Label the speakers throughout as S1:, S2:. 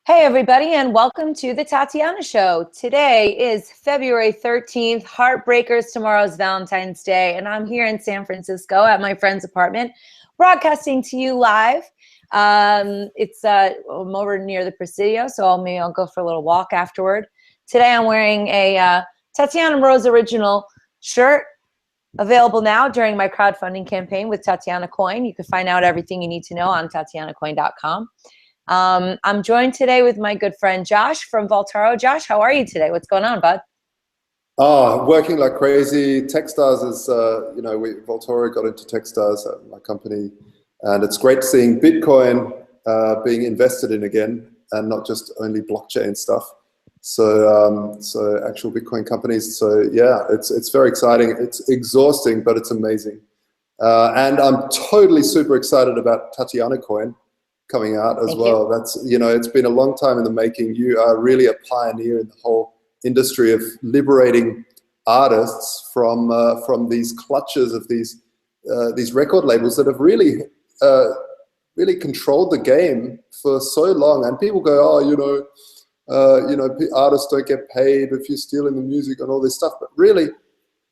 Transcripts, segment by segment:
S1: Hey everybody, and welcome to the Tatiana Show. Today is February 13th, Heartbreakers, tomorrow's Valentine's Day, and I'm here in San Francisco at my friend's apartment, broadcasting to you live. I'm over near the Presidio, so I'll go for a little walk afterward. Today I'm wearing a Tatiana Rose original shirt, available now during my crowdfunding campaign with Tatiana Coin. You can find out everything you need to know on tatianacoin.com. I'm joined today with my good friend Josh from Voltaro. Josh, how are you today? What's going on, bud?
S2: Working like crazy. Techstars is, Voltaro got into Techstars, my company, and it's great seeing Bitcoin being invested in again, and not just only blockchain stuff. So actual Bitcoin companies. So yeah, it's very exciting. It's exhausting, but it's amazing. And I'm totally super excited about Tatiana Coin coming out as well. That's, it's been a long time in the making. You are really a pioneer in the whole industry of liberating artists from these clutches of these record labels that have really controlled the game for so long. And people go, artists don't get paid if you're stealing the music and all this stuff. But really,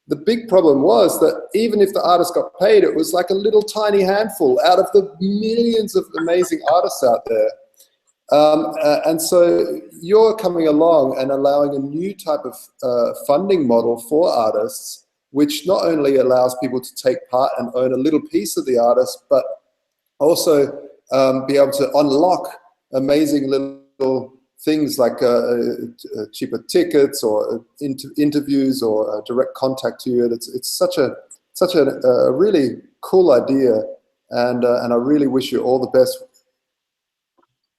S2: the big problem was that even if the artist got paid, it was like a little tiny handful out of the millions of amazing artists out there. And so you're coming along and allowing a new type of funding model for artists, which not only allows people to take part and own a little piece of the artist, but also be able to unlock amazing little things like cheaper tickets or interviews or direct contact to you. It's such a really cool idea, and I really wish you all the best.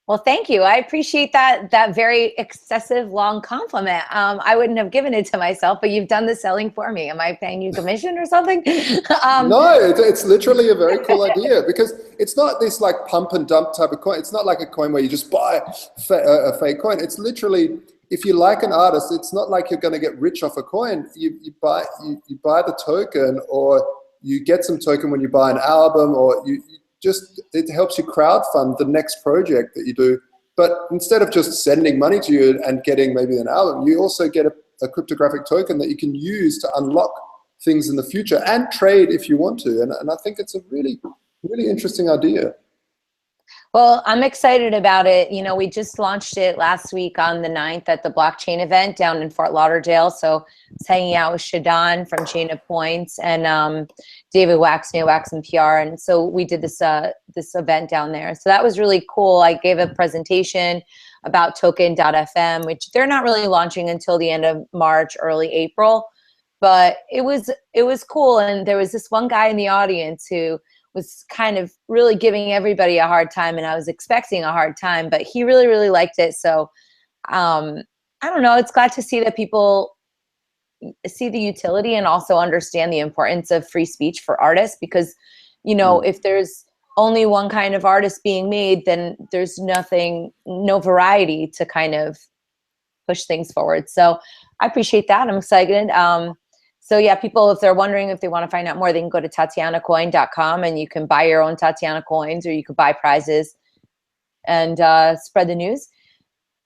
S1: Well, thank you. I appreciate that very excessive long compliment. I wouldn't have given it to myself, but you've done the selling for me. Am I paying you commission or something?
S2: No, it's literally a very cool idea, because it's not this like pump and dump type of coin. It's not like a coin where you just buy a fake coin. It's literally, if you like an artist, it's not like you're going to get rich off a coin. You buy the token, or you get some token when you buy an album, or it helps you crowdfund the next project that you do. But instead of just sending money to you and getting maybe an album, you also get a cryptographic token that you can use to unlock things in the future and trade if you want to. And I think it's a really, really interesting idea.
S1: Well, I'm excited about it. We just launched it last week on the 9th at the blockchain event down in Fort Lauderdale. So I was hanging out with Shadon from Chain of Points and David Waxman, Wax and PR. And so we did this event down there. So that was really cool. I gave a presentation about token.fm, which they're not really launching until the end of March, early April. But it was cool. And there was this one guy in the audience who was kind of really giving everybody a hard time, and I was expecting a hard time, but he really, really liked it. So I don't know, it's glad to see that people see the utility and also understand the importance of free speech for artists, because if there's only one kind of artist being made, then there's no variety to kind of push things forward. So I appreciate that. I'm excited. So yeah, people, if they're wondering if they want to find out more, they can go to tatianacoin.com and you can buy your own Tatiana coins, or you could buy prizes and spread the news.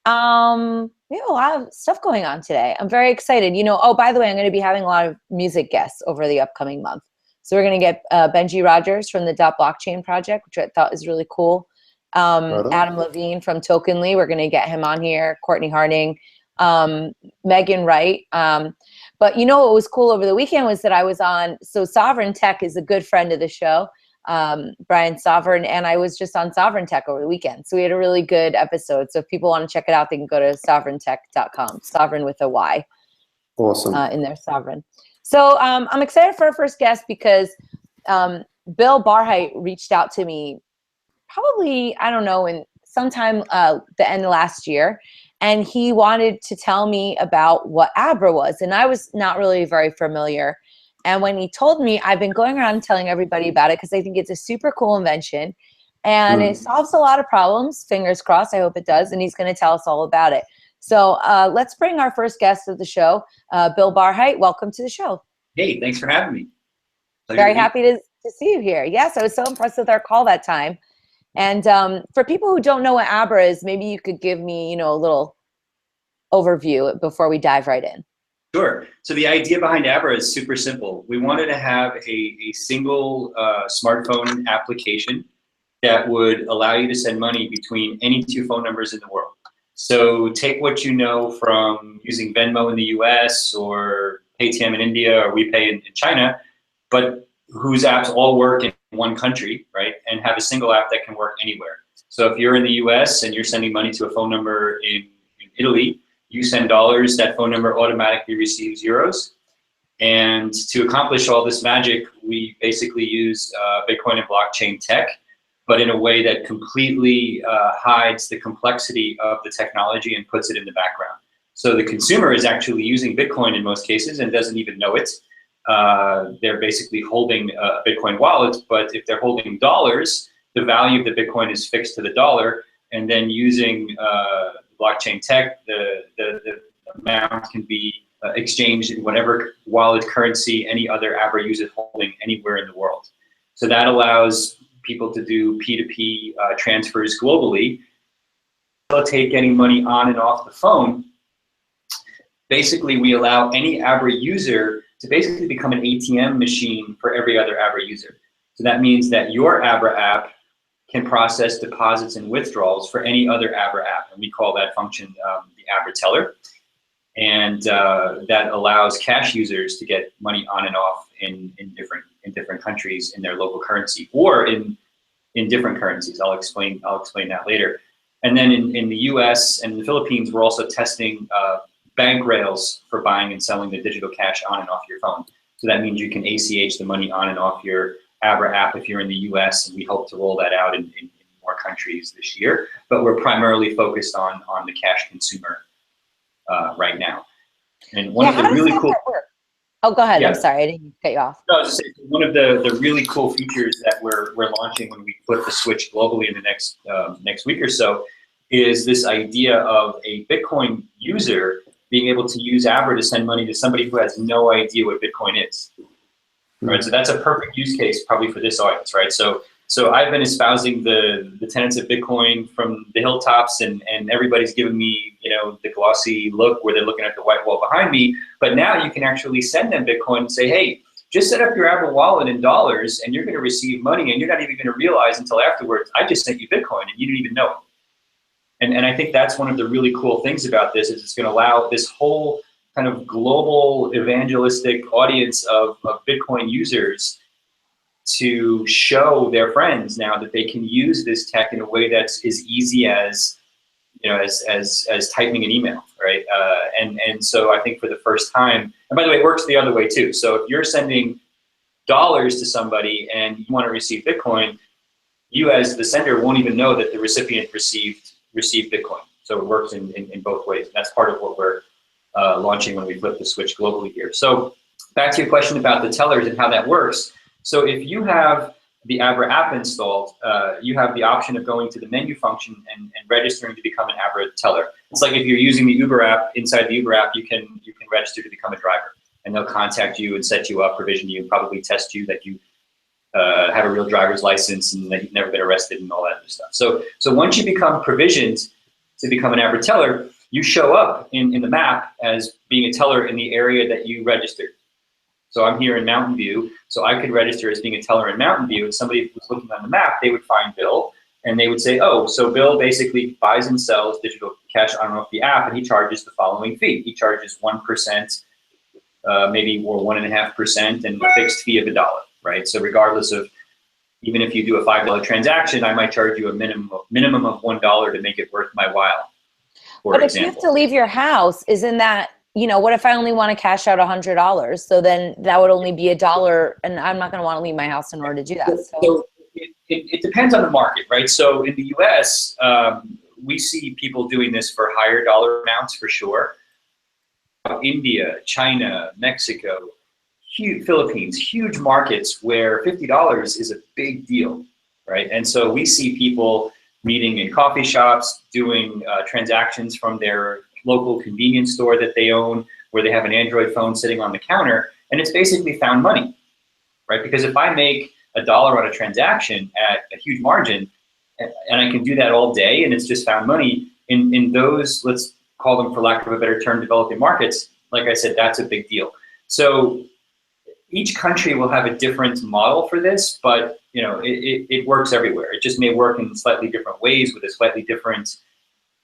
S1: We have a lot of stuff going on today. I'm very excited. Oh, by the way, I'm going to be having a lot of music guests over the upcoming month. So we're going to get Benji Rogers from the Blockchain project, which I thought is really cool. Adam Levine from Tokenly, we're going to get him on here. Courtney Harding, Megan Wright. But what was cool over the weekend was that I was on, so Sovereign Tech is a good friend of the show, Brian Sovereign, and I was just on Sovereign Tech over the weekend. So we had a really good episode. So if people want to check it out, they can go to sovereigntech.com, Sovereign with a Y.
S2: Awesome.
S1: In there, Sovereign. So I'm excited for our first guest because Bill Barhydt reached out to me probably, I don't know, in sometime the end of last year. And he wanted to tell me about what Abra was. And I was not really very familiar. And when he told me, I've been going around telling everybody about it because I think it's a super cool invention. And it solves a lot of problems. Fingers crossed, I hope it does. And he's going to tell us all about it. So let's bring our first guest of the show, Bill Barhydt. Welcome to the show.
S3: Hey, thanks for having me.
S1: Very happy to see you here. Yes, I was so impressed with our call that time. And for people who don't know what Abra is, maybe you could give me, a little overview before we dive right in.
S3: Sure. So the idea behind Abra is super simple. We wanted to have a single smartphone application that would allow you to send money between any two phone numbers in the world. So take what you know from using Venmo in the US or Paytm in India or WePay in China, but whose apps all work in one country, right? And have a single app that can work anywhere. So if you're in the US and you're sending money to a phone number in Italy, you send dollars, that phone number automatically receives euros. And to accomplish all this magic, we basically use Bitcoin and blockchain tech, but in a way that completely hides the complexity of the technology and puts it in the background. So the consumer is actually using Bitcoin in most cases and doesn't even know it. They're basically holding a Bitcoin wallet, but if they're holding dollars, the value of the Bitcoin is fixed to the dollar, and then using blockchain tech, the amount can be exchanged in whatever wallet currency any other Abra user is holding anywhere in the world. So that allows people to do P2P transfers globally, facilitate getting money on and off the phone. Basically, we allow any Abra user to basically become an ATM machine for every other Abra user. So that means that your Abra app can process deposits and withdrawals for any other Abra app, and we call that function the Abra Teller. And that allows cash users to get money on and off in different countries in their local currency, or in different currencies. I'll explain that later. And then in the US and the Philippines, we're also testing bank rails for buying and selling the digital cash on and off your phone. So that means you can ACH the money on and off your Abra app if you're in the US, and we hope to roll that out in more countries this year. But we're primarily focused on the cash consumer right now. And one of the really cool...
S1: Oh, go ahead.
S3: Yeah.
S1: I'm sorry, I didn't cut you off.
S3: No, I was just saying, one of the really cool features that we're launching when we flip the switch globally in the next week or so is this idea of a Bitcoin user being able to use Abra to send money to somebody who has no idea what Bitcoin is. Right, so that's a perfect use case probably for this audience, right? So I've been espousing the tenets of Bitcoin from the hilltops, and everybody's giving me, the glossy look where they're looking at the white wall behind me. But now you can actually send them Bitcoin and say, hey, just set up your Abra wallet in dollars, and you're going to receive money, and you're not even going to realize until afterwards, I just sent you Bitcoin, and you didn't even know it. And I think that's one of the really cool things about this, is it's going to allow this whole kind of global evangelistic audience of Bitcoin users to show their friends now that they can use this tech in a way that's as easy as, as typing an email, right? And so I think for the first time, and by the way, it works the other way too. So if you're sending dollars to somebody and you want to receive Bitcoin, you as the sender won't even know that the recipient received Bitcoin. So it works in both ways. That's part of what we're launching when we flip the switch globally here. So back to your question about the tellers and how that works. So if you have the Abra app installed, you have the option of going to the menu function and registering to become an Abra teller. It's like if you're using the Uber app, inside the Uber app, you can register to become a driver, and they'll contact you and set you up, provision you, probably test you that you have a real driver's license and that you've never been arrested and all that other stuff. So once you become provisioned to become an Abra teller, you show up in the map as being a teller in the area that you registered. So I'm here in Mountain View, so I could register as being a teller in Mountain View, and somebody who was looking on the map, they would find Bill, and they would say, oh, so Bill basically buys and sells digital cash on and off the app, and he charges the following fee. He charges 1%, maybe, or 1.5%, and a fixed fee of $1, right? So regardless of, even if you do a $5 transaction, I might charge you a minimum of $1 to make it worth my while.
S1: But if you have to leave your house, isn't that, what if I only want to cash out $100? So then that would only be $1, and I'm not going to want to leave my house in order to do that.
S3: So it depends on the market, right? So in the US, we see people doing this for higher dollar amounts for sure. India, China, Mexico, Philippines, huge markets where $50 is a big deal, right? And so we see people meeting in coffee shops, doing transactions from their local convenience store that they own, where they have an Android phone sitting on the counter, and it's basically found money, right? Because if I make $1 on a transaction at a huge margin, and I can do that all day, and it's just found money in those, let's call them, for lack of a better term, developing markets. Like I said, that's a big deal. So each country will have a different model for this, but it works everywhere. It just may work in slightly different ways with a slightly different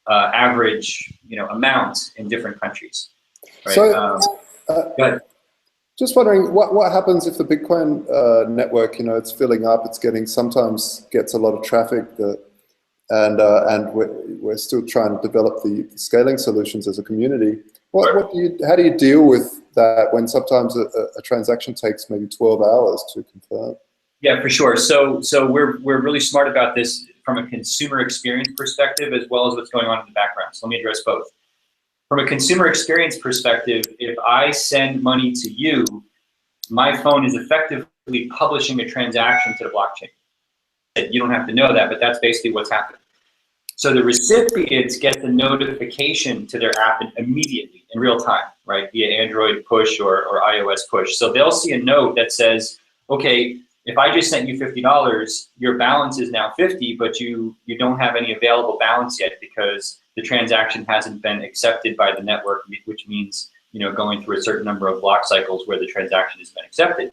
S3: average amount in different countries. Right?
S2: So,
S3: go ahead.
S2: Just wondering what happens if the Bitcoin network, it's filling up, sometimes gets a lot of traffic, and we're still trying to develop the scaling solutions as a community. How do you deal with that when sometimes a transaction takes maybe 12 hours to confirm?
S3: Yeah, for sure. So we're really smart about this from a consumer experience perspective, as well as what's going on in the background. So let me address both. From a consumer experience perspective, if I send money to you, my phone is effectively publishing a transaction to the blockchain. You don't have to know that, but that's basically what's happening. So the recipients get the notification to their app immediately, in real time, right, via Android push or iOS push. So they'll see a note that says, okay, if I just sent you $50, your balance is now 50, but you don't have any available balance yet because the transaction hasn't been accepted by the network, which means going through a certain number of block cycles where the transaction has been accepted.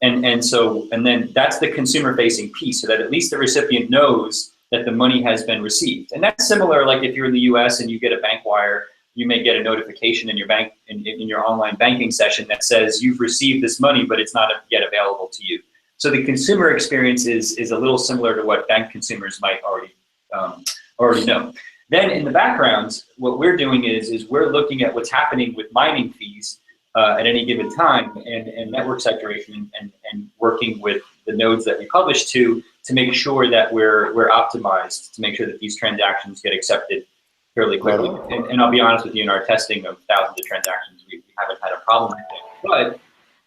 S3: And then that's the consumer-facing piece, so that at least the recipient knows that the money has been received. And that's similar, like if you're in the U.S. and you get a bank wire, you may get a notification in your bank in your online banking session that says you've received this money, but it's not yet available to you. So the consumer experience is a little similar to what bank consumers might already know. Then in the background, what we're doing is we're looking at what's happening with mining fees at any given time and network saturation and working with the nodes that we publish to make sure that we're optimized to make sure that these transactions get accepted fairly quickly. And I'll be honest with you, in our testing of thousands of transactions, we haven't had a problem with it.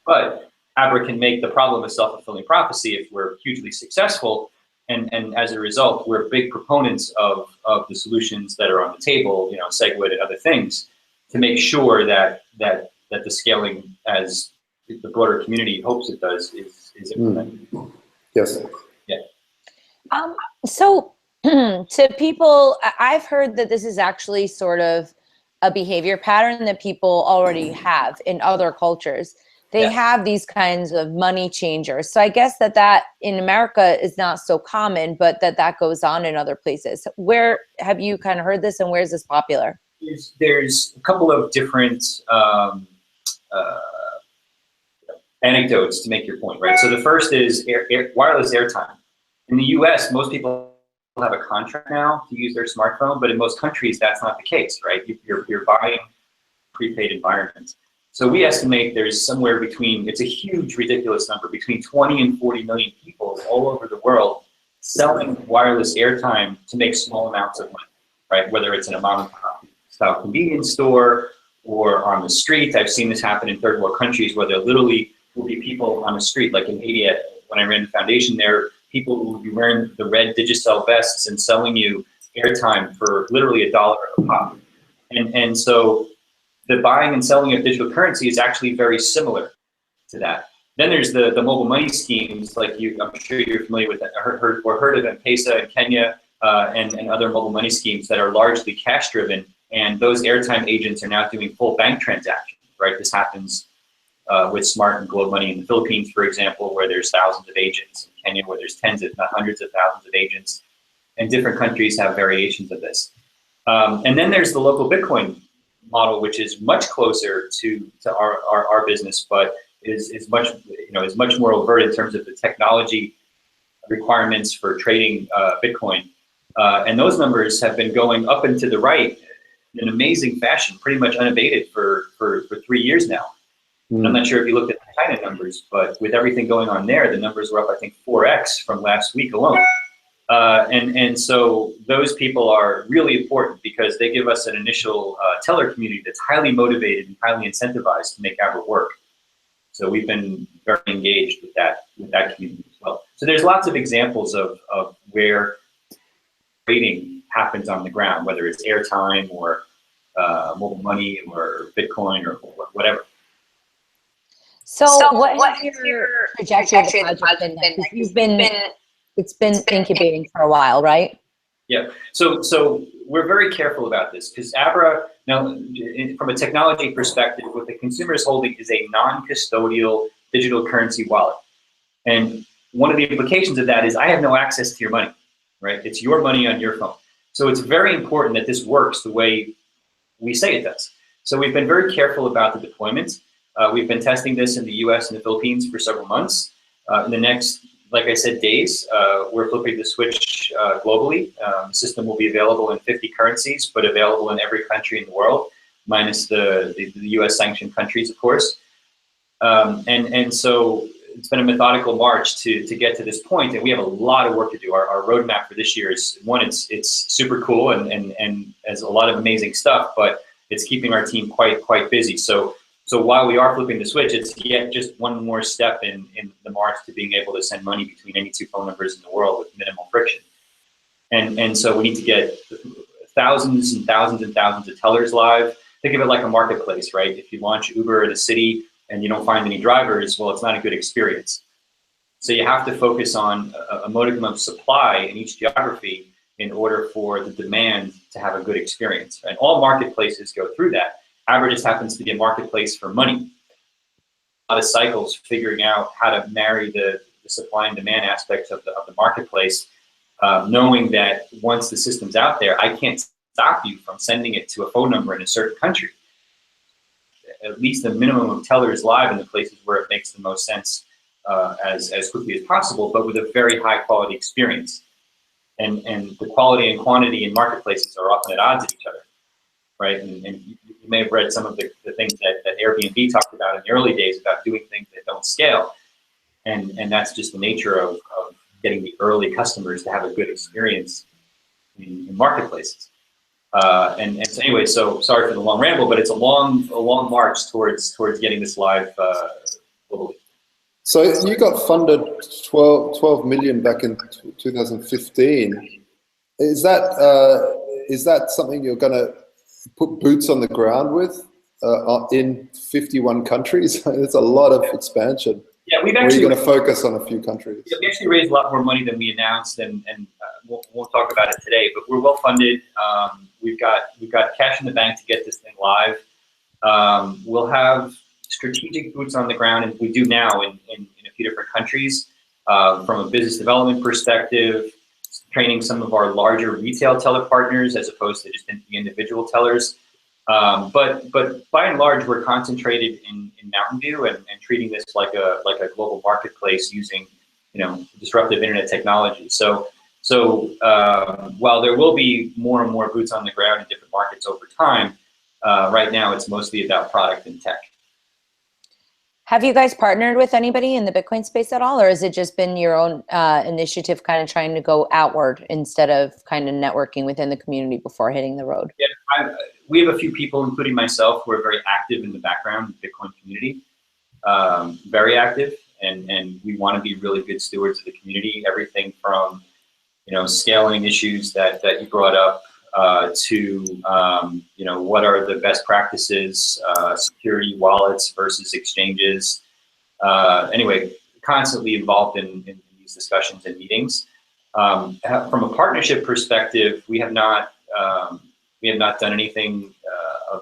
S3: But Abra can make the problem a self-fulfilling prophecy if we're hugely successful. And as a result, we're big proponents of the solutions that are on the table, SegWit and other things, to make sure that the scaling, as the broader community hopes it does, is implemented.
S2: Yes.
S3: Yeah.
S1: So to people, I've heard that this is actually sort of a behavior pattern that people already have in other cultures. They have these kinds of money changers. So I guess that in America is not so common, but that goes on in other places. Where have you kind of heard this, and where is this popular?
S3: There's a couple of different anecdotes to make your point, right? So the first is wireless airtime. In the US, most people have a contract now to use their smartphone, but in most countries, that's not the case, right? You're buying prepaid environments. So we estimate there's somewhere between, it's a huge, ridiculous number, between 20 and 40 million people all over the world selling wireless airtime to make small amounts of money, right? Whether it's in a mom and pop style convenience store or on the street. I've seen this happen in third world countries where there literally will be people on the street, like in Haiti, when I ran the foundation there, people who will be wearing the red Digicel vests and selling you airtime for literally $1 a pop. And so the buying and selling of digital currency is actually very similar to that. Then there's the mobile money schemes, like I'm sure you're familiar with that, or heard of M-Pesa in Kenya and other mobile money schemes that are largely cash driven. And those airtime agents are now doing full bank transactions, right? This happens with Smart and Globe Money in the Philippines, for example, where there's thousands of agents. In Kenya, where there's tens, if not hundreds of thousands of agents. And different countries have variations of this. And then there's the local Bitcoin model, which is much closer to our business, but is much more overt in terms of the technology requirements for trading Bitcoin. And those numbers have been going up and to the right in an amazing fashion, pretty much unabated for 3 years now. And I'm not sure if you looked at the China numbers, but with everything going on there, the numbers were up, I think, 4x from last week alone. And so those people are really important because they give us an initial teller community that's highly motivated and highly incentivized to make Abra work. So we've been very engaged with that community as well. So there's lots of examples of where trading happens on the ground, whether it's airtime or mobile money or Bitcoin or whatever.
S1: So what has your trajectory of the project been? You've been It's been incubating for a while, right?
S3: Yeah. So we're very careful about this because Abra, now, from a technology perspective, what the consumer is holding is a non-custodial digital currency wallet. And one of the implications of that is I have no access to your money, right? It's your money on your phone. So it's very important that this works the way we say it does. So we've been very careful about the deployment. We've been testing this in the US and the Philippines for several months. In the next, like I said, days, we're flipping the switch globally. The system will be available in 50 currencies, but available in every country in the world, minus the US sanctioned countries, of course. And so it's been a methodical march to get to this point, and we have a lot of work to do. Our roadmap for this year is, one, it's super cool and has a lot of amazing stuff, but it's keeping our team quite busy. So while we are flipping the switch, it's yet just one more step in the march to being able to send money between any two phone numbers in the world with minimal friction. And so we need to get thousands and thousands and thousands of tellers live. Think of it like a marketplace, right? If you launch Uber in a city and you don't find any drivers, well, it's not a good experience. So you have to focus on a modicum of supply in each geography in order for the demand to have a good experience. And all marketplaces go through that. Abra just happens to be a marketplace for money. A lot of cycles figuring out how to marry the supply and demand aspects of the marketplace, knowing that once the system's out there, I can't stop you from sending it to a phone number in a certain country. At least a minimum of tellers live in the places where it makes the most sense as quickly as possible, but with a very high quality experience. And the quality and quantity in marketplaces are often at odds with each other, right? And you may have read some of the things that Airbnb talked about in the early days about doing things that don't scale. And that's just the nature of getting the early customers to have a good experience in marketplaces. And so anyway, so sorry for the long ramble, but it's a long march towards getting this live globally.
S2: So you got funded 12 million back in 2015. Is that something you're going to put boots on the ground with in 51 countries? It's a lot of expansion.
S3: Yeah, we've
S2: actually. Or are you going to focus on a few countries?
S3: Yeah, we actually raised a lot more money than we announced, and we'll talk about it today. But we're well funded. We've got cash in the bank to get this thing live. We'll have strategic boots on the ground, and we do now in a few different countries. From a business development perspective, training some of our larger retail teller partners as opposed to just the individual tellers. But by and large, we're concentrated in Mountain View and treating this like a global marketplace using disruptive internet technology. So while there will be more and more boots on the ground in different markets over time, right now it's mostly about product and tech.
S1: Have you guys partnered with anybody in the Bitcoin space at all, or has it just been your own initiative kind of trying to go outward instead of kind of networking within the community before hitting the road?
S3: Yeah, we have a few people, including myself, who are very active in the background of the Bitcoin community, very active, and we want to be really good stewards of the community. Everything from scaling issues that you brought up to what are the best practices, security wallets versus exchanges. Anyway, constantly involved in these discussions and meetings. From a partnership perspective, we have not done anything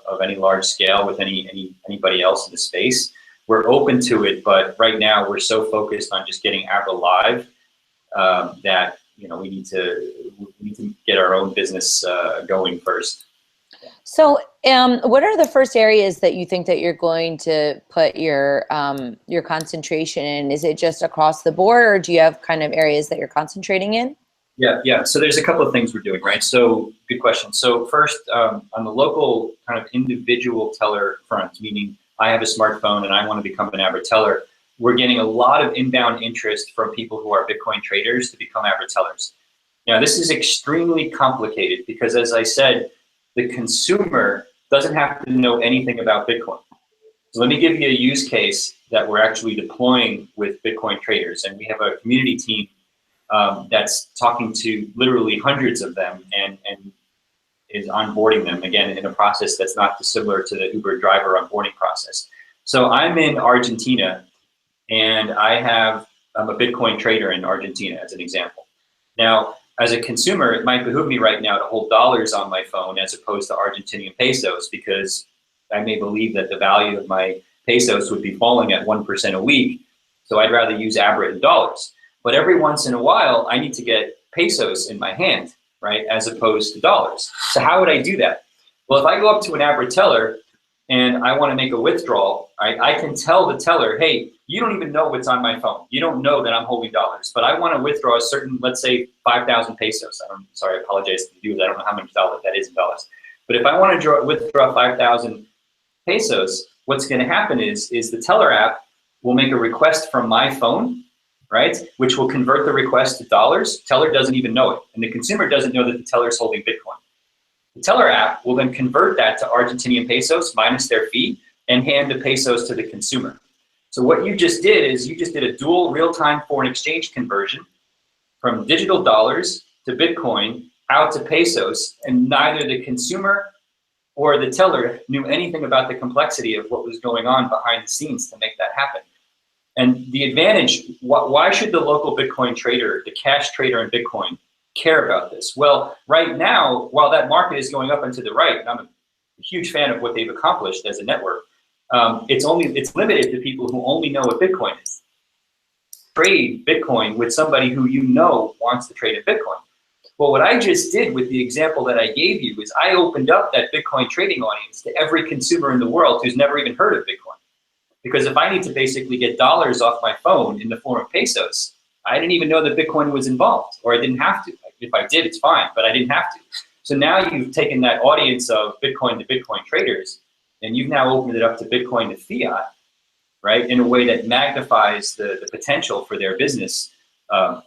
S3: of any large scale with anybody else in the space. We're open to it, but right now we're so focused on just getting Abra live that we need to get our own business going first.
S1: So what are the first areas that you think that you're going to put your concentration in? Is it just across the board, or do you have kind of areas that you're concentrating in?
S3: Yeah. So there's a couple of things we're doing, right? So good question. So first, on the local kind of individual teller front, meaning I have a smartphone and I want to become an Abra teller, we're getting a lot of inbound interest from people who are Bitcoin traders to become Abra tellers. Now, this is extremely complicated because, as I said, the consumer doesn't have to know anything about Bitcoin. So let me give you a use case that we're actually deploying with Bitcoin traders. And we have a community team that's talking to literally hundreds of them and is onboarding them, again, in a process that's not dissimilar to the Uber driver onboarding process. So I'm in Argentina, and I'm a Bitcoin trader in Argentina, as an example. Now, as a consumer, it might behoove me right now to hold dollars on my phone as opposed to Argentinian pesos, because I may believe that the value of my pesos would be falling at 1% a week. So I'd rather use Abra in dollars. But every once in a while, I need to get pesos in my hand, right, as opposed to dollars. So how would I do that? Well, if I go up to an Abra teller and I want to make a withdrawal, I can tell the teller, hey, you don't even know what's on my phone. You don't know that I'm holding dollars, but I want to withdraw a certain, let's say 5,000 pesos. Sorry, I apologize to you. I don't know how much that is in dollars. But if I want to withdraw 5,000 pesos, what's going to happen is the teller app will make a request from my phone, right, which will convert the request to dollars. Teller doesn't even know it, and the consumer doesn't know that the teller is holding Bitcoin. The teller app will then convert that to Argentinian pesos minus their fee and hand the pesos to the consumer. So what you just did is you just did a dual real-time foreign exchange conversion from digital dollars to Bitcoin out to pesos, and neither the consumer or the teller knew anything about the complexity of what was going on behind the scenes to make that happen. And the advantage, why should the local Bitcoin trader, the cash trader in Bitcoin, care about this? Well, right now, while that market is going up and to the right, and I'm a huge fan of what they've accomplished as a network, it's limited to people who only know what Bitcoin is. Trade Bitcoin with somebody who you know wants to trade in Bitcoin. Well, what I just did with the example that I gave you is I opened up that Bitcoin trading audience to every consumer in the world who's never even heard of Bitcoin. Because if I need to basically get dollars off my phone in the form of pesos, I didn't even know that Bitcoin was involved, or I didn't have to. If I did, it's fine, but I didn't have to. So now you've taken that audience of Bitcoin to Bitcoin traders, and you've now opened it up to Bitcoin to fiat, right, in a way that magnifies the potential for their business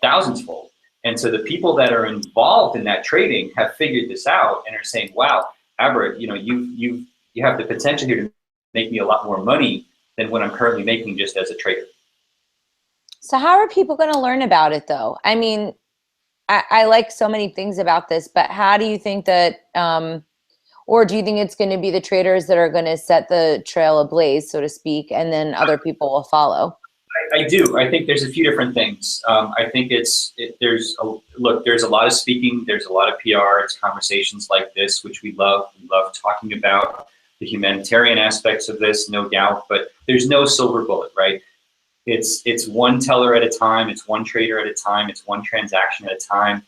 S3: thousandsfold. And so the people that are involved in that trading have figured this out and are saying, wow, Abra, you have the potential here to make me a lot more money than what I'm currently making just as a trader.
S1: So how are people going to learn about it, though? I mean, I like so many things about this, but how do you think that, or do you think it's going to be the traders that are going to set the trail ablaze, so to speak, and then other people will follow?
S3: I do. I think there's a few different things. I think there's a lot of speaking, there's a lot of PR, it's conversations like this, which we love. We love talking about the humanitarian aspects of this, no doubt, but there's no silver bullet, right? It's one teller at a time, it's one trader at a time, it's one transaction at a time.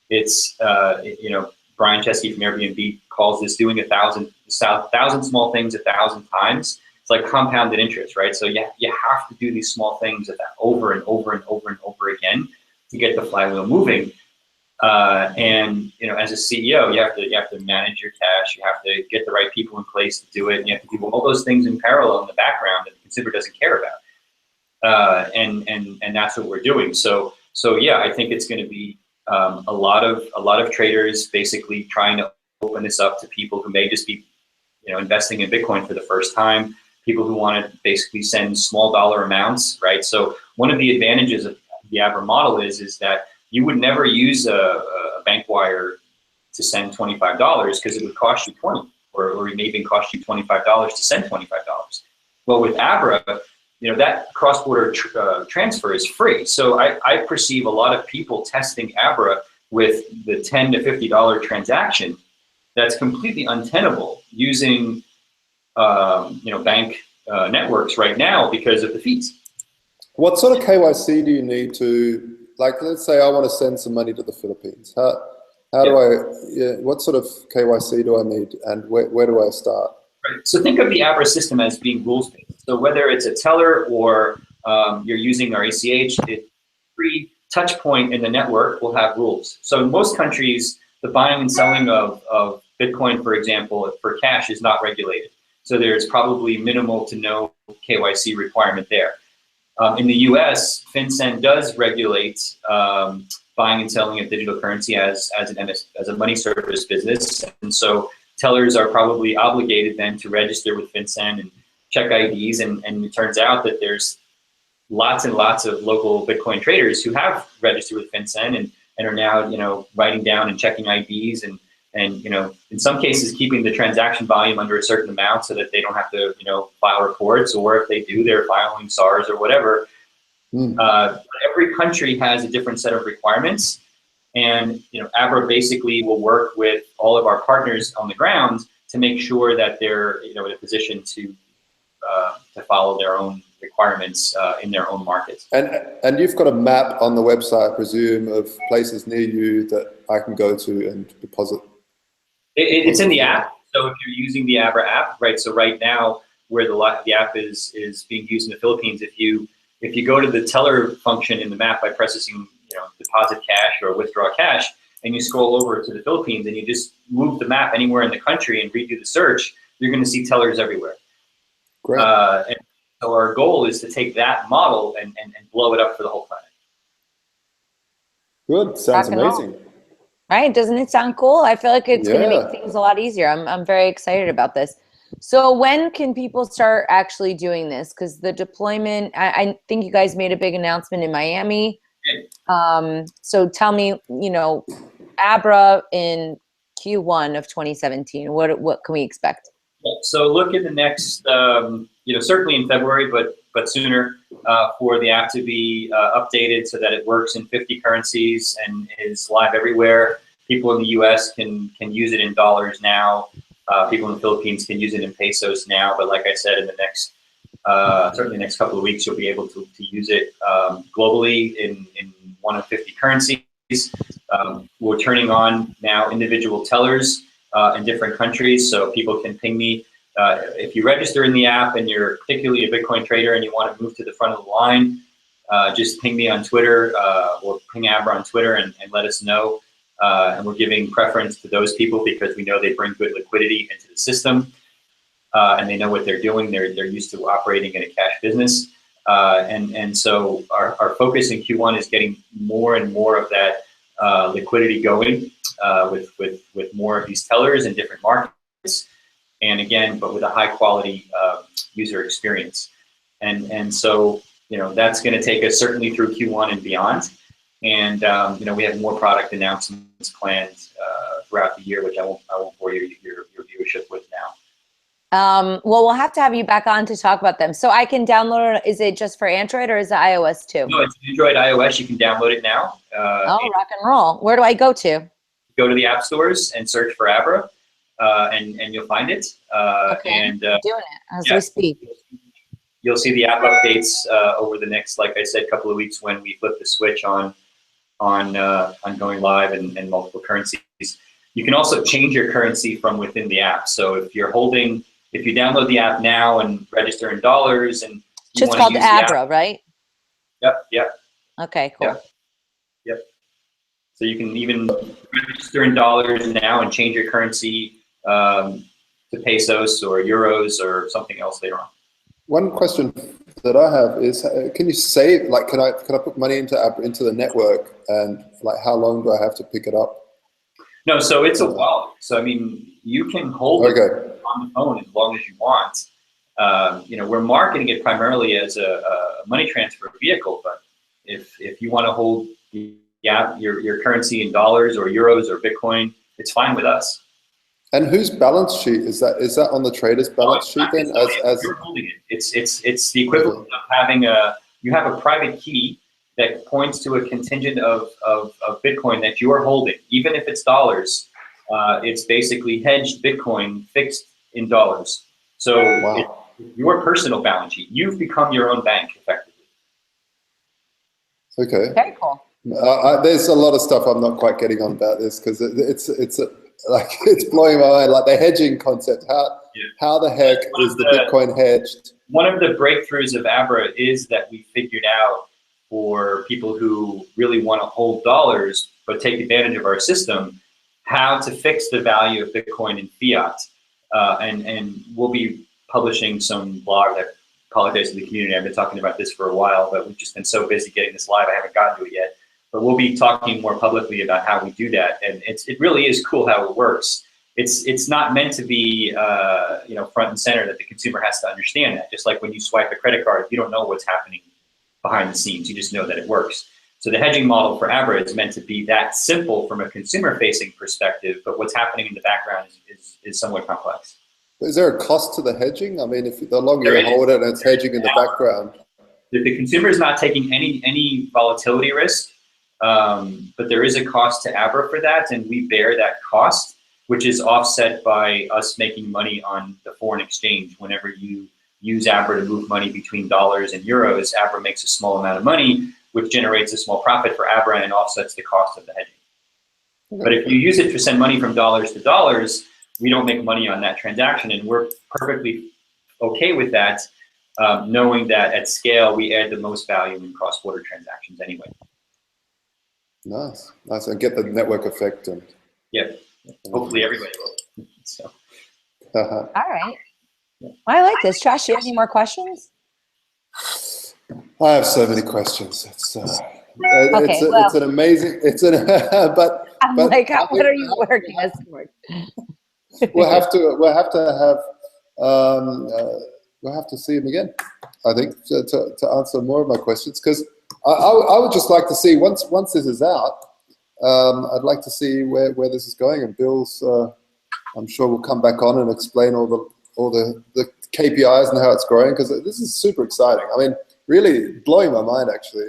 S3: It's, Brian Chesky from Airbnb calls this doing 1,000 small things 1,000 times. It's like compounded interest, right? So you have to do these small things over and over and over and over again to get the flywheel moving. And as a CEO, you have to manage your cash. You have to get the right people in place to do it. And you have to do all those things in parallel in the background that the consumer doesn't care about. And that's what we're doing. So yeah, I think it's going to be a lot of traders basically trying to open this up to people who may just be investing in Bitcoin for the first time. People who want to basically send small dollar amounts, right? So one of the advantages of the Abra model is that you would never use a bank wire to send $25 because it would cost you $20, or it may even cost you $25 to send $25. Well, with Abra, that cross-border transfer is free. So I perceive a lot of people testing Abra with the $10 to $50 transaction that's completely untenable using bank networks right now because of the fees.
S2: What sort of KYC do you need to, like, let's say I want to send some money to the Philippines. What sort of KYC do I need, and where do I start?
S3: Right. So think of the Abra system as being rules-based. So whether it's a teller or you're using our ACH, every touch point in the network will have rules. So in most countries, the buying and selling of Bitcoin, for example, for cash is not regulated. So there's probably minimal to no KYC requirement there. In the US, FinCEN does regulate buying and selling of digital currency as a money service business. And so tellers are probably obligated then to register with FinCEN and check IDs. And it turns out that there's lots and lots of local Bitcoin traders who have registered with FinCEN and are now, writing down and checking IDs and in some cases keeping the transaction volume under a certain amount so that they don't have to, file reports, or if they do, they're filing SARs or whatever. Every country has a different set of requirements. And Abra basically will work with all of our partners on the ground to make sure that they're in a position to follow their own requirements in their own markets.
S2: And you've got a map on the website, I presume, of places near you that I can go to and deposit.
S3: It's in the app. So if you're using the Abra app, right? So right now, where the app is being used in the Philippines, if you go to the teller function in the map by pressing deposit cash or withdraw cash, and you scroll over to the Philippines and you just move the map anywhere in the country and redo the search, you're going to see tellers everywhere.
S2: Great.
S3: And so our goal is to take that model and blow it up for the whole planet.
S2: Good. Sounds amazing.
S1: Right? Doesn't it sound cool? I feel like it's going to make things a lot easier. I'm very excited about this. So when can people start actually doing this? Because the deployment, I think you guys made a big announcement in Miami. So tell me, Abra in Q1 of 2017, what can we expect?
S3: So look in the next, certainly in February, but sooner, for the app to be updated so that it works in 50 currencies and is live everywhere. People in the US can use it in dollars now. People in the Philippines can use it in pesos now. But like I said, in the next, certainly the next couple of weeks, you'll be able to use it globally in one of 50 currencies. We're turning on now individual tellers in different countries, so people can ping me. If you register in the app and you're particularly a Bitcoin trader and you want to move to the front of the line, just ping me on Twitter or ping Abra on Twitter and let us know. And we're giving preference to those people because we know they bring good liquidity into the system and they know what they're doing. They're used to operating in a cash business. And so our focus in Q1 is getting more and more of that liquidity going with more of these tellers in different markets. And again, but with a high quality user experience. And so, that's going to take us certainly through Q1 and beyond. And, we have more product announcements planned throughout the year, which I won't bore your viewership with now.
S1: Well, we'll have to have you back on to talk about them. So I can download it. Is it just for Android or is it iOS too?
S3: No, it's Android, iOS. You can download it now.
S1: Rock and roll. Where do I go to?
S3: Go to the app stores and search for Abra, and you'll find it.
S1: Okay,
S3: and
S1: doing it as we speak.
S3: You'll see the app updates over the next, like I said, couple of weeks when we flip the switch on going live and multiple currencies. You can also change your currency from within the app. So if you download the app now and register in dollars and
S1: it's called Abra, right?
S3: Yep.
S1: Okay, cool.
S3: Yep. So you can even register in dollars now and change your currency to pesos or euros or something else later on.
S2: One question that I have is, can you save, like, can I put money into the network, and like, how long do I have to pick it up?
S3: No, so it's a wallet. So, I mean, you can hold it on the phone as long as you want. We're marketing it primarily as a money transfer vehicle, but if you want to hold your currency in dollars or euros or Bitcoin, it's fine with us.
S2: And whose balance sheet is that? Is that on the trader's balance sheet then?
S3: You're holding it. It's the equivalent of having you have a private key that points to a contingent of Bitcoin that you are holding, even if it's dollars. It's basically hedged Bitcoin fixed in dollars. So it's your personal balance sheet. You've become your own bank effectively.
S2: Okay.
S1: Very cool.
S2: There's a lot of stuff I'm not quite getting on about this because it's blowing my mind. Like the hedging concept. How the heck is the Bitcoin hedged?
S3: One of the breakthroughs of Abra is that we figured out for people who really want to hold dollars but take advantage of our system, how to fix the value of Bitcoin in fiat. And we'll be publishing some blog. I apologize to the community. I've been talking about this for a while, but we've just been so busy getting this live, I haven't gotten to it yet. But we'll be talking more publicly about how we do that. And it really is cool how it works. It's not meant to be front and center, that the consumer has to understand that. Just like when you swipe a credit card, you don't know what's happening behind the scenes. You just know that it works. So the hedging model for Abra is meant to be that simple from a consumer-facing perspective, but what's happening in the background is somewhat complex.
S2: Is there a cost to the hedging? I mean, if the longer you hold it and it's hedging in the background.
S3: The consumer is not taking any volatility risk. But there is a cost to Abra for that, and we bear that cost, which is offset by us making money on the foreign exchange. Whenever you use Abra to move money between dollars and euros, Abra makes a small amount of money, which generates a small profit for Abra and offsets the cost of the hedging. But if you use it to send money from dollars to dollars, we don't make money on that transaction, and we're perfectly okay with that, knowing that at scale we add the most value in cross-border transactions anyway.
S2: Nice, nice, and get the network effect. And
S3: yeah, hopefully everybody will. So.
S1: All right. Well, I like this. Josh, do you have any more questions?
S2: I have so many questions. It's
S1: okay,
S2: it's an amazing. But
S1: I'm like, what are you working as towards?
S2: We'll have to see him again, I think, to answer more of my questions, because I would just like to see, once this is out, I'd like to see where this is going, and Bill's I'm sure will come back on and explain all the KPIs and how it's growing, because this is super exciting. I mean, really blowing my mind, actually.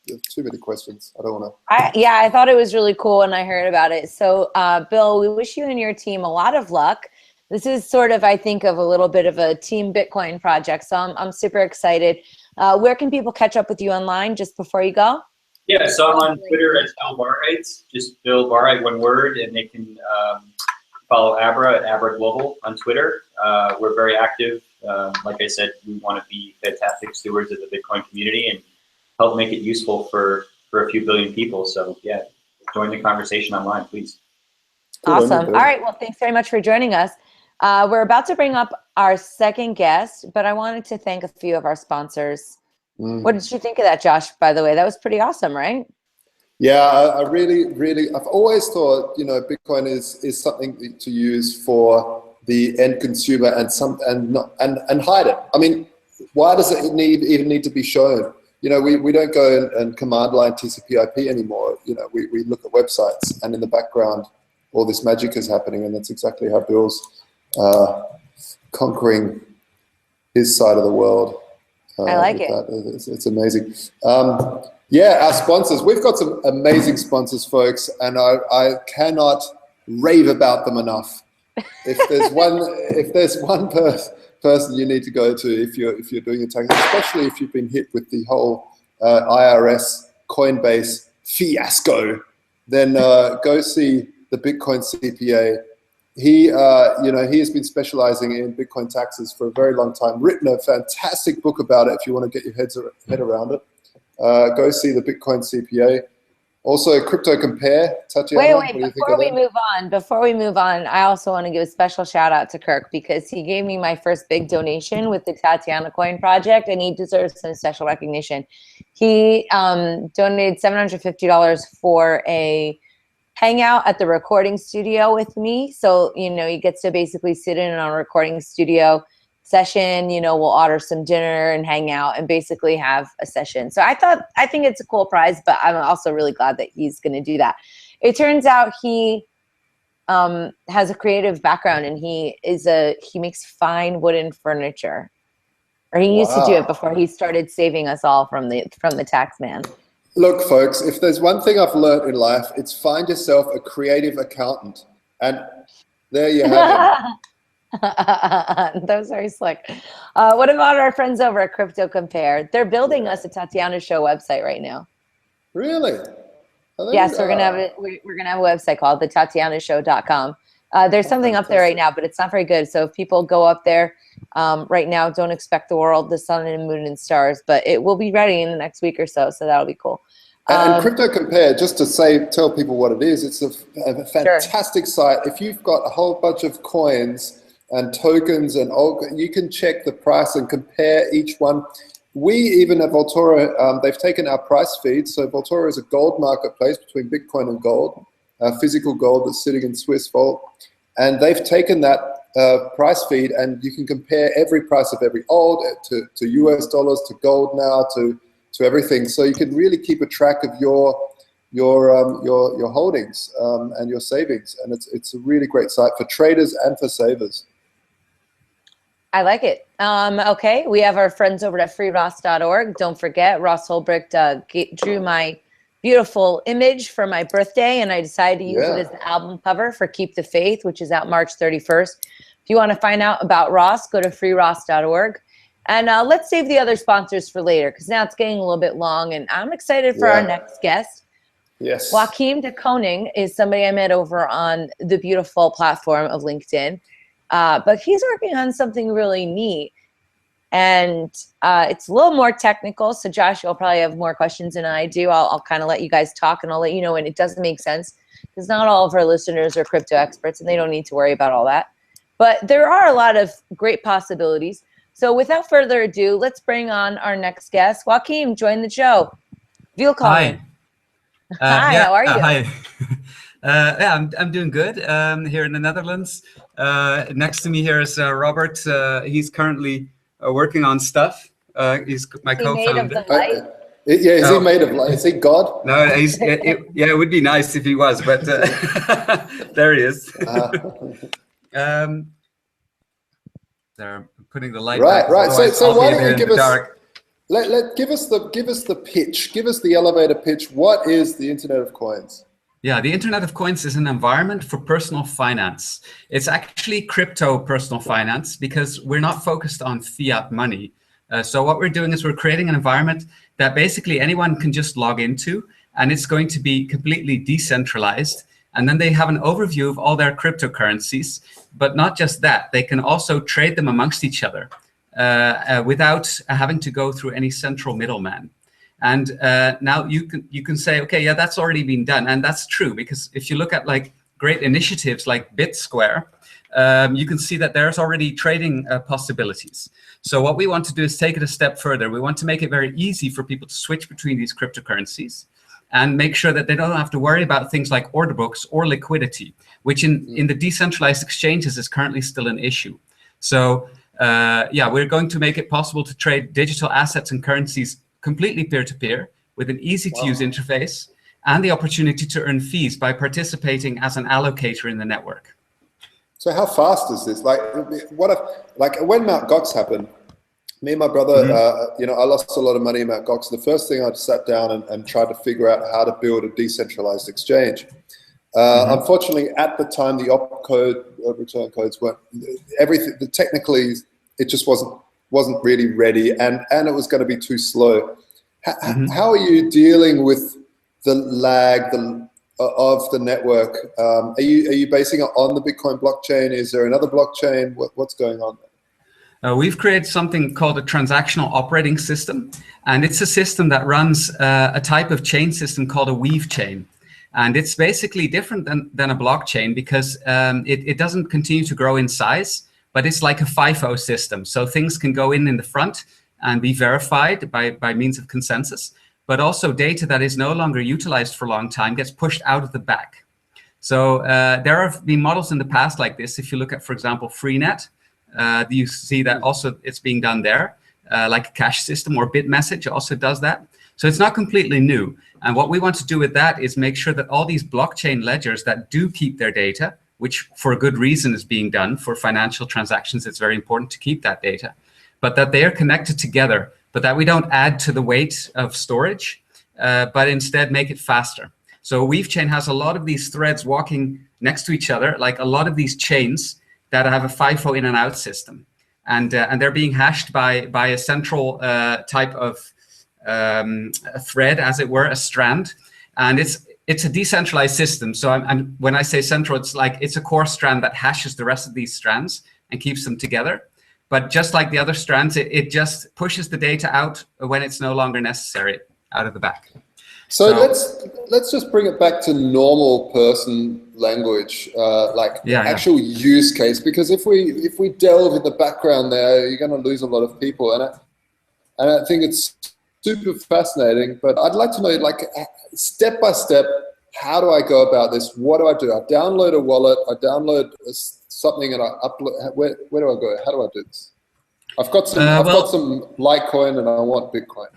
S2: There's too many questions. I don't want to.
S1: Yeah, I thought it was really cool when I heard about it. So, Bill, we wish you and your team a lot of luck. This is sort of, I think, of a little bit of a team Bitcoin project. So I'm super excited. Where can people catch up with you online just before you go?
S3: Yeah, so I'm on Twitter at Bill Barhydt, just Bill Barhydt, one word, and they can follow Abra at Abra Global on Twitter. We're very active. Like I said, we want to be fantastic stewards of the Bitcoin community and help make it useful for a few billion people. So yeah, join the conversation online, please.
S1: Awesome. All right. Well, thanks very much for joining us. We're about to bring up our second guest, but I wanted to thank a few of our sponsors. What did you think of that, Josh, by the way? That was pretty awesome, right?
S2: Yeah, I really, I've always thought, Bitcoin is something to use for the end consumer and hide it. I mean, why does it even need to be shown? We don't go and command line TCP/IP anymore. We look at websites, and in the background, all this magic is happening, and that's exactly how Bill's conquering his side of the world.
S1: I like it.
S2: It's amazing. Yeah, our sponsors. We've got some amazing sponsors, folks, and I cannot rave about them enough. If there's one person you need to go to if you're doing a tax, especially if you've been hit with the whole IRS Coinbase fiasco, then go see the Bitcoin CPA. He has been specializing in Bitcoin taxes for a very long time. Written a fantastic book about it. If you want to get your head around it, go see the Bitcoin CPA. Also, Crypto Compare. Tatiana,
S1: wait, before we move on, I also want to give a special shout out to Kirk, because he gave me my first big donation with the Tatiana Coin Project, and he deserves some special recognition. He donated $750 for a hangout at the recording studio with me. So, he gets to basically sit in on a recording studio session. We'll order some dinner and hang out and basically have a session. So I think it's a cool prize, but I'm also really glad that he's going to do that. It turns out he has a creative background, and he makes fine wooden furniture, or he used to do it before he started saving us all from the tax man.
S2: Look, folks, if there's one thing I've learned in life, it's find yourself a creative accountant. And there you have it.
S1: That was very slick. What about our friends over at Crypto Compare? They're building us a Tatiana Show website right now.
S2: Really?
S1: Yes, we're gonna have a website called thetatianashow.com. There's something up there right now, but it's not very good. So if people go up there right now, don't expect the world, the sun and moon and stars, but it will be ready in the next week or so. So that'll be cool.
S2: And Crypto Compare, just to tell people what it is, it's a fantastic site. If you've got a whole bunch of coins and tokens and all, you can check the price and compare each one. We even at Vaultoro, they've taken our price feed. So Vaultoro is a gold marketplace between Bitcoin and gold, physical gold that's sitting in Swiss Vault. And they've taken that price feed, and you can compare every price of every old to US dollars, to gold now, to everything. So you can really keep a track of your holdings and your savings. And it's a really great site for traders and for savers.
S1: I like it. Okay, we have our friends over at freeross.org. Don't forget, Ross Holbricht drew my beautiful image for my birthday, and I decided to use it as the album cover for Keep the Faith, which is out March 31st. If you want to find out about Ross, go to freeross.org. And let's save the other sponsors for later, because now it's getting a little bit long, and I'm excited for our next guest.
S2: Yes.
S1: Joachim de Koning is somebody I met over on the beautiful platform of LinkedIn, but he's working on something really neat. And it's a little more technical. So Josh, you'll probably have more questions than I do. I'll kind of let you guys talk, and I'll let you know when it doesn't make sense, because not all of our listeners are crypto experts and they don't need to worry about all that. But there are a lot of great possibilities. So without further ado, let's bring on our next guest. Joachim, join the show.
S4: Hi.
S1: Hi, how are you?
S4: Hi. Yeah, I'm doing good here in the Netherlands. Next to me here is Robert. He's currently working on stuff. He's my co-founder.
S2: Is he made of light? Is he God?
S4: No, it would be nice if he was, but there he is. They're putting the light.
S2: Right. So why don't you give us? Give us the pitch. Give us the elevator pitch. What is the Internet of Coins?
S4: Yeah, the Internet of Coins is an environment for personal finance. It's actually crypto personal finance, because we're not focused on fiat money. So what we're doing is we're creating an environment that basically anyone can just log into, and it's going to be completely decentralized. And then they have an overview of all their cryptocurrencies. But not just that, they can also trade them amongst each other without having to go through any central middleman. And now you can say, okay, yeah, that's already been done. And that's true, because if you look at like great initiatives like BitSquare, you can see that there's already trading possibilities. So what we want to do is take it a step further. We want to make it very easy for people to switch between these cryptocurrencies and make sure that they don't have to worry about things like order books or liquidity, which in the decentralized exchanges is currently still an issue. So yeah, we're going to make it possible to trade digital assets and currencies completely peer-to-peer with an easy-to-use interface and the opportunity to earn fees by participating as an allocator in the network.
S2: So how fast is this? Like when Mt. Gox happened, me and my brother, I lost a lot of money in Mt. Gox. The first thing I sat down and tried to figure out how to build a decentralized exchange. Unfortunately, at the time, the opcode return codes weren't everything. Technically, it just wasn't really ready, and it was going to be too slow. How are you dealing with the lag of the network? Are you basing it on the Bitcoin blockchain? Is there another blockchain? What's going on there?
S4: We've created something called a transactional operating system, and it's a system that runs a type of chain system called a weave chain. And it's basically different than a blockchain because it doesn't continue to grow in size, but it's like a FIFO system. So things can go in the front and be verified by means of consensus, but also data that is no longer utilized for a long time gets pushed out of the back. So there have been models in the past like this. If you look at, for example, Freenet, you see that also it's being done there, like a cash system, or BitMessage also does that. So it's not completely new. And what we want to do with that is make sure that all these blockchain ledgers that do keep their data, which for a good reason is being done for financial transactions, it's very important to keep that data, but that they are connected together, but that we don't add to the weight of storage, but instead make it faster. So a weave chain has a lot of these threads walking next to each other, like a lot of these chains that have a FIFO in and out system. And they're being hashed by a central type of a thread, as it were, a strand. And it's a decentralized system. So when I say central, it's like it's a core strand that hashes the rest of these strands and keeps them together. But just like the other strands, it just pushes the data out when it's no longer necessary out of the back.
S2: So let's just bring it back to normal person language, actual use case, because if we delve in the background there, you're going to lose a lot of people, and I think it's super fascinating. But I'd like to know, like, step by step, how do I go about this? What do I do? I download a wallet, I download something, and I upload. Where do I go? How do I do this? I've got some Litecoin, and I want Bitcoin.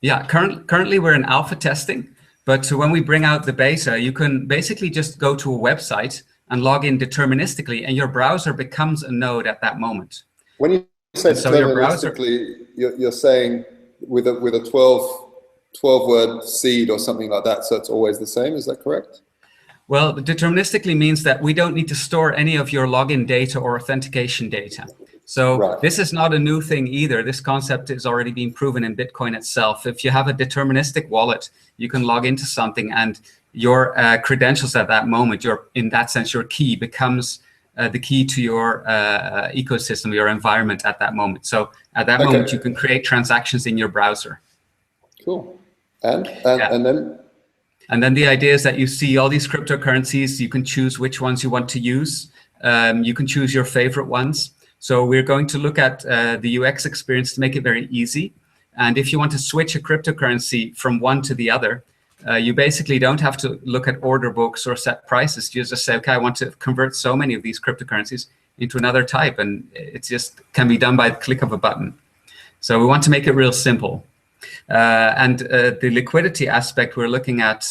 S4: Yeah, currently we're in alpha testing, but when we bring out the beta, you can basically just go to a website and log in deterministically, and your browser becomes a node at that moment.
S2: When you say deterministically, you're saying with a 12-word seed or something like that, so it's always the same. Is that correct?
S4: Well, deterministically means that we don't need to store any of your login data or authentication data. So this is not a new thing either. This concept is already being proven in Bitcoin itself. If you have a deterministic wallet, you can log into something, and your credentials at that moment, in that sense, your key becomes the key to your ecosystem, your environment at that moment. So at that moment, you can create transactions in your browser.
S2: Cool. And then?
S4: And then the idea is that you see all these cryptocurrencies. You can choose which ones you want to use. You can choose your favorite ones. So we're going to look at the UX experience to make it very easy. And if you want to switch a cryptocurrency from one to the other, you basically don't have to look at order books or set prices. You just say, okay, I want to convert so many of these cryptocurrencies into another type. And it just can be done by the click of a button. So we want to make it real simple. And the liquidity aspect we're looking at,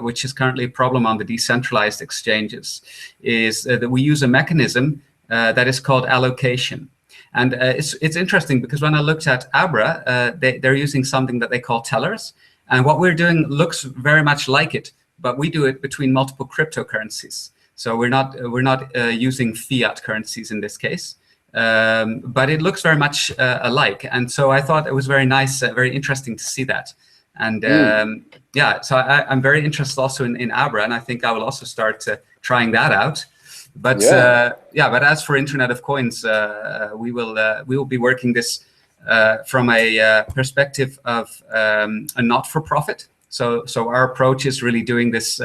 S4: which is currently a problem on the decentralized exchanges, is that we use a mechanism that is called allocation. And it's interesting because when I looked at Abra, they're using something that they call tellers. And what we're doing looks very much like it, but we do it between multiple cryptocurrencies. So we're not using fiat currencies in this case. But it looks very much alike, and so I thought it was very nice, very interesting to see that. And yeah, so I'm very interested also in Abra, and I think I will also start trying that out. But yeah, but as for Internet of Coins, we will be working this from a perspective of a not-for-profit. So our approach is really doing this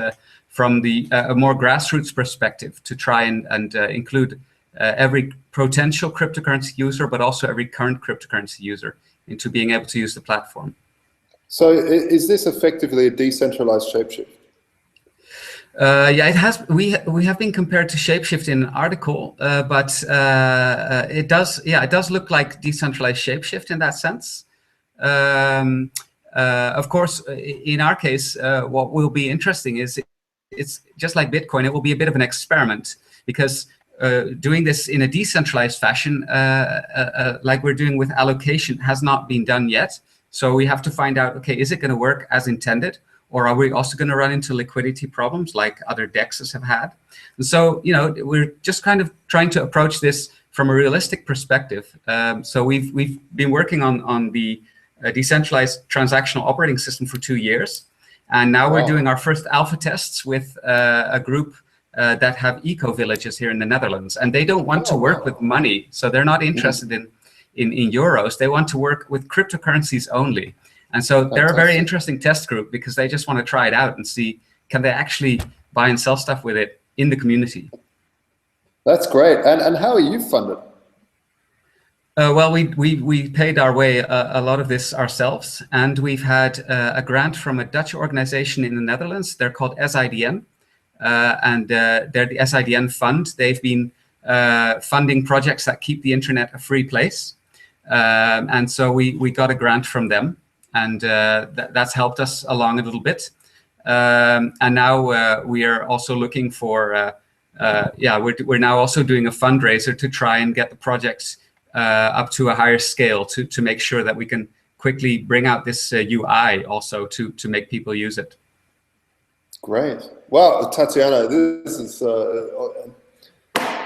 S4: from the a more grassroots perspective to try and include every potential cryptocurrency user, but also every current cryptocurrency user into being able to use the platform.
S2: So is this effectively a decentralized shapeshift?
S4: Yeah, it has. We have been compared to Shapeshift in an article, but it does. Yeah, it does look like decentralized Shapeshift in that sense. Of course, in our case, what will be interesting is it's just like Bitcoin. It will be a bit of an experiment because doing this in a decentralized fashion, like we're doing with allocation, has not been done yet. So we have to find out, okay, is it going to work as intended? Or are we also going to run into liquidity problems like other DEXs have had? And so, you know, we're just kind of trying to approach this from a realistic perspective. So we've been working on the decentralized transactional operating system for 2 years. And now we're doing our first alpha tests with a group that have eco-villages here in the Netherlands. And they don't want to work with money. So they're not interested in euros. They want to work with cryptocurrencies only. And so they're a very interesting test group because they just want to try it out and see, can they actually buy and sell stuff with it in the community?
S2: That's great. And how are you funded?
S4: Well, we paid our way a lot of this ourselves. And we've had a grant from a Dutch organization in the Netherlands. They're called SIDN. And they're the SIDN fund. They've been funding projects that keep the internet a free place. And so we got a grant from them. And that's helped us along a little bit. And now we are also looking for, we're now also doing a fundraiser to try and get the projects up to a higher scale to make sure that we can quickly bring out this UI also to make people use it.
S2: Great. Well, Tatiana, this is,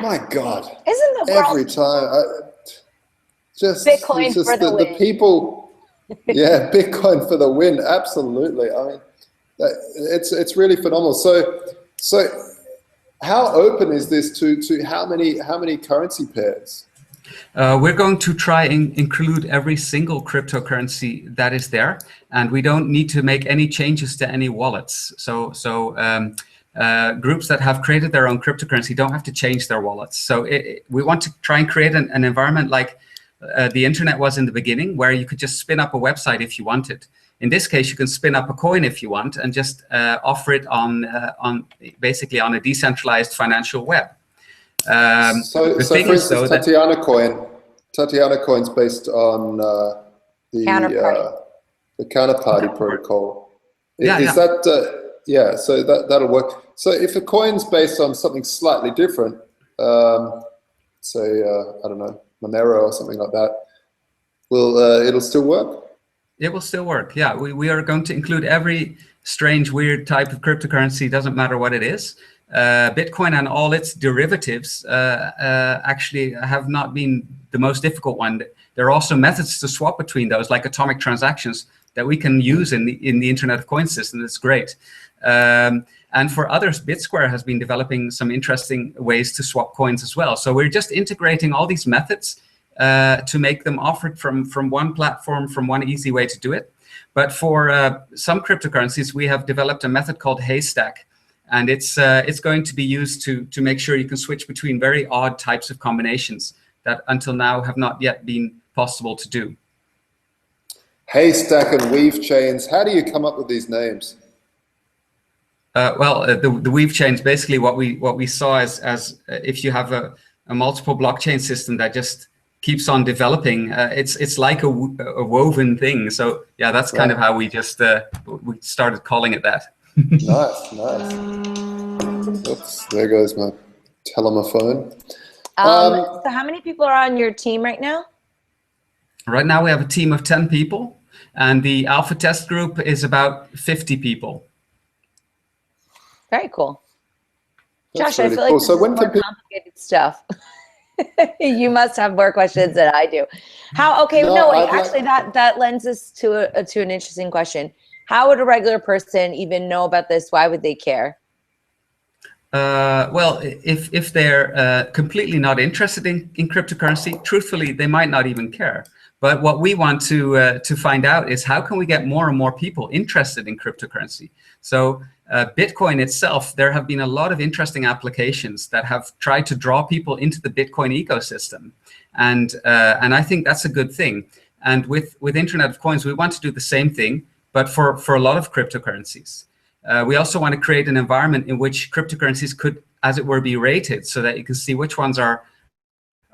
S2: my God.
S1: Isn't the
S2: every time,
S1: Bitcoin for the
S2: people. Yeah, Bitcoin for the win. Absolutely. I mean, it's really phenomenal. So how open is this to how many currency pairs?
S4: We're going to try and include every single cryptocurrency that is there, and we don't need to make any changes to any wallets. So groups that have created their own cryptocurrency don't have to change their wallets. So we want to try and create an environment like the internet was in the beginning, where you could just spin up a website if you wanted. In this case, you can spin up a coin if you want and just offer it on basically on a decentralized financial web.
S2: So for instance, Tatiana coin's based on the counterparty protocol. So that'll work. So if a coin's based on something slightly different, say I don't know, Monero or something like that, will it'll still work?
S4: It will still work. Yeah, we are going to include every strange, weird type of cryptocurrency. Doesn't matter what it is. Bitcoin and all its derivatives actually have not been the most difficult one. There are also methods to swap between those, like atomic transactions, that we can use in the Internet of Coins system. It's great. And for others, BitSquare has been developing some interesting ways to swap coins as well. So we're just integrating all these methods to make them offered from one platform, from one easy way to do it. But for some cryptocurrencies, we have developed a method called Haystack, and it's going to be used to make sure you can switch between very odd types of combinations that until now have not yet been possible to do.
S2: Haystack and weave chains. How do you come up with these names?
S4: The weave chain is basically what we saw as if you have a multiple blockchain system that just keeps on developing. It's like a woven thing. So yeah, that's kind of how we just we started calling it that.
S2: Nice, nice. Oops, there goes my telephone.
S1: So how many people are on your team right now?
S4: Right now we have a team of 10 people, and the alpha test group is about 50 people.
S1: Very cool.
S2: That's
S1: Josh,
S2: really
S1: I feel like
S2: cool.
S1: this
S2: So
S1: is
S2: when
S1: more
S2: can people...
S1: complicated stuff. You must have more questions than I do. How? Okay,
S2: No,
S1: wait,
S2: I'd
S1: actually, that lends us to an interesting question. How would a regular person even know about this? Why would they care?
S4: Well, if they're completely not interested in cryptocurrency, truthfully, they might not even care. But what we want to find out is how can we get more and more people interested in cryptocurrency? So Bitcoin itself, there have been a lot of interesting applications that have tried to draw people into the Bitcoin ecosystem, and I think that's a good thing. And with Internet of Coins, we want to do the same thing, but for a lot of cryptocurrencies. We also want to create an environment in which cryptocurrencies could, as it were, be rated, so that you can see which ones are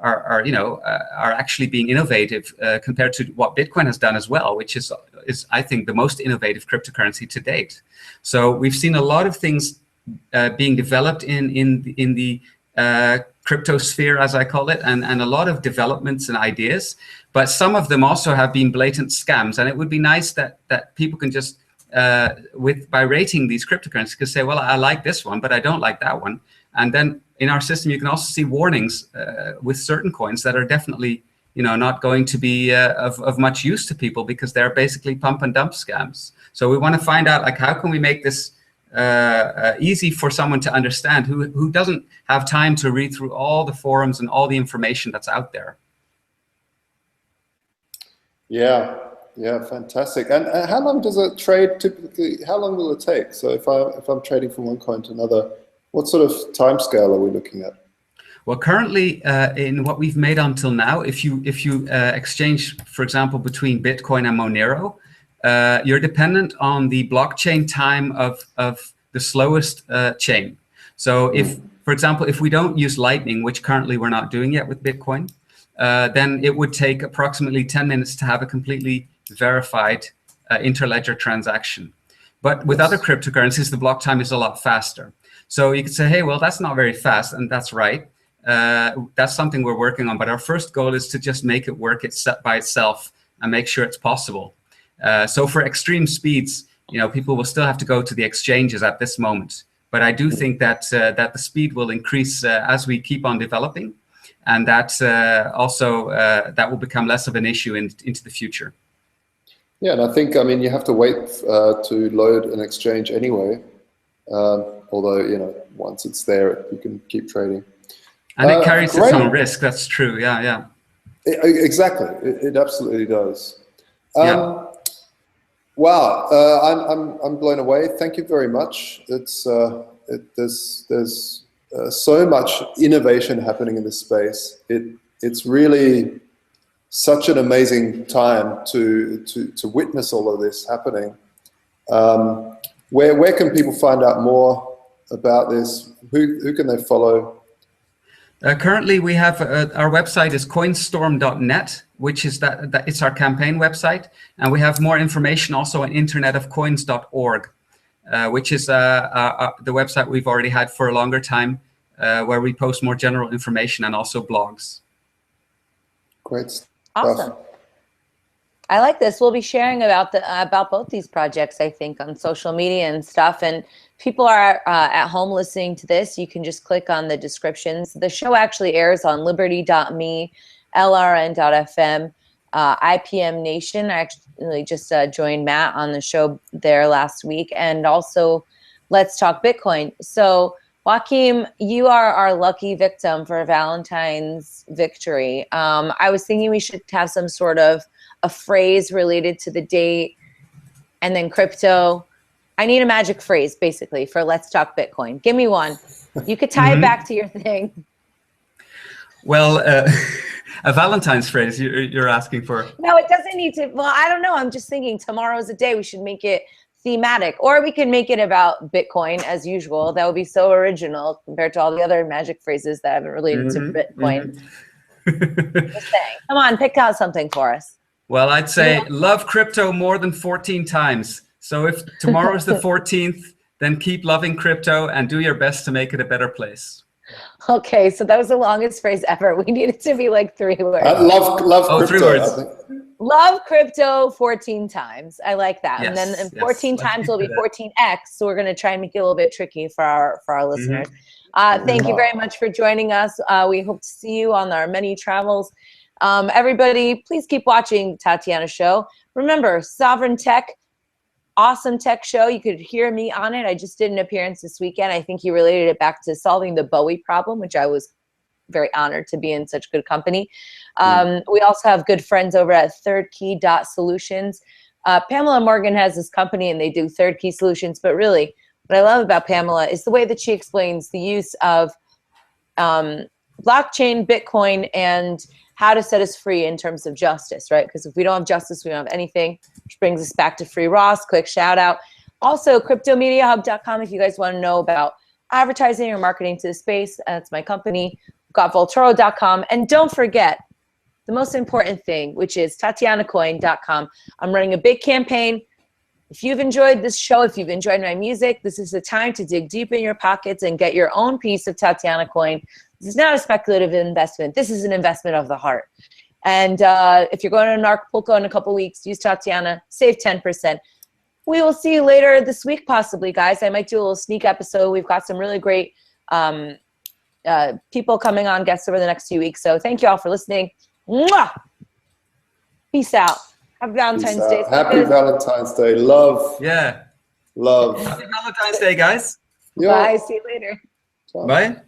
S4: actually being innovative compared to what Bitcoin has done as well, which is I think the most innovative cryptocurrency to date. So we've seen a lot of things being developed in the crypto sphere, as I call it, and a lot of developments and ideas. But some of them also have been blatant scams, and it would be nice that people can just by rating these cryptocurrencies, could say, well, I like this one, but I don't like that one. And then in our system, you can also see warnings with certain coins that are definitely, not going to be of much use to people because they're basically pump and dump scams. So we want to find out, like, how can we make this easy for someone to understand who doesn't have time to read through all the forums and all the information that's out there.
S2: Yeah. Yeah, fantastic. And how long does a trade typically, how long will it take? So if I'm trading from one coin to another, what sort of time scale are we looking at?
S4: Well, currently in what we've made until now, if you exchange, for example, between Bitcoin and Monero, you're dependent on the blockchain time of the slowest chain. So if, for example, if we don't use Lightning, which currently we're not doing yet with Bitcoin, then it would take approximately 10 minutes to have a completely verified interledger transaction. But with other cryptocurrencies, the block time is a lot faster. So you could say, hey, well, that's not very fast, and that's right. That's something we're working on. But our first goal is to just make it work by itself and make sure it's possible. So for extreme speeds, people will still have to go to the exchanges at this moment. But I do think that that the speed will increase as we keep on developing, and that also that will become less of an issue into the future.
S2: Yeah, and I think, you have to wait to load an exchange anyway. Although, once it's there, you can keep trading.
S4: And it carries its own risk. That's true. Yeah, yeah.
S2: Exactly. It absolutely does.
S4: Yeah.
S2: Wow. I'm blown away. Thank you very much. It's there's so much innovation happening in this space. It's really such an amazing time to witness all of this happening. Where can people find out more about this? Who can they follow?
S4: Currently, we have our website is coinstorm.net, which is it's our campaign website, and we have more information also on internetofcoins.org, which is the website we've already had for a longer time, where we post more general information and also blogs.
S2: Great stuff.
S1: Awesome. I like this. We'll be sharing about both these projects, I think, on social media and stuff. And people are at home listening to this. You can just click on the descriptions. The show actually airs on Liberty.me, LRN.FM, IPM Nation. I actually just joined Matt on the show there last week, and also Let's Talk Bitcoin. So Joachim, you are our lucky victim for Valentine's victory. I was thinking we should have some sort of a phrase related to the date and then crypto. I need a magic phrase, basically, for Let's Talk Bitcoin. Give me one. You could tie it back to your thing.
S4: Well, a Valentine's phrase you're asking for.
S1: No, it doesn't need to. Well, I don't know. I'm just thinking tomorrow's a day. We should make it thematic, or we can make it about Bitcoin as usual. That would be so original compared to all the other magic phrases that haven't related to Bitcoin. Just saying. Come on, pick out something for us.
S4: Well, I'd say love crypto more than 14 times. So if tomorrow's the 14th, then keep loving crypto and do your best to make it a better place.
S1: Okay, so that was the longest phrase ever. We need it to be like 3 words.
S2: Love crypto.
S4: 3 words.
S2: I think.
S1: Love crypto 14 times. I like that.
S4: Yes,
S1: and then 14 times will be 14x. So we're going to try and make it a little bit tricky for our listeners. Thank you very much for joining us. We hope to see you on our many travels. Everybody, please keep watching Tatiana's show. Remember, Sovereign Tech, awesome tech show. You could hear me on it. I just did an appearance this weekend. I think you related it back to solving the Bowie problem, which I was very honored to be in such good company. We also have good friends over at thirdkey.solutions. Pamela Morgan has this company and they do third key solutions, but really what I love about Pamela is the way that she explains the use of blockchain, Bitcoin, and how to set us free in terms of justice, right? Because if we don't have justice, we don't have anything, which brings us back to Free Ross. Quick shout out. Also, cryptomediahub.com if you guys want to know about advertising or marketing to the space. That's my company. We've got Voltoro.com. And don't forget the most important thing, which is TatianaCoin.com. I'm running a big campaign. If you've enjoyed this show, if you've enjoyed my music, this is the time to dig deep in your pockets and get your own piece of Tatiana Coin. This is not a speculative investment. This is an investment of the heart. And if you're going to Acapulco in a couple weeks, use Tatiana, save 10%. We will see you later this week, possibly, guys. I might do a little sneak episode. We've got some really great people coming on, guests over the next few weeks. So thank you all for listening. Mwah! Peace out. Happy Valentine's Day.
S2: Happy Valentine's Day. Love.
S4: Yeah.
S2: Love.
S4: Happy Valentine's Day, guys.
S1: Bye. See you later.
S4: Bye.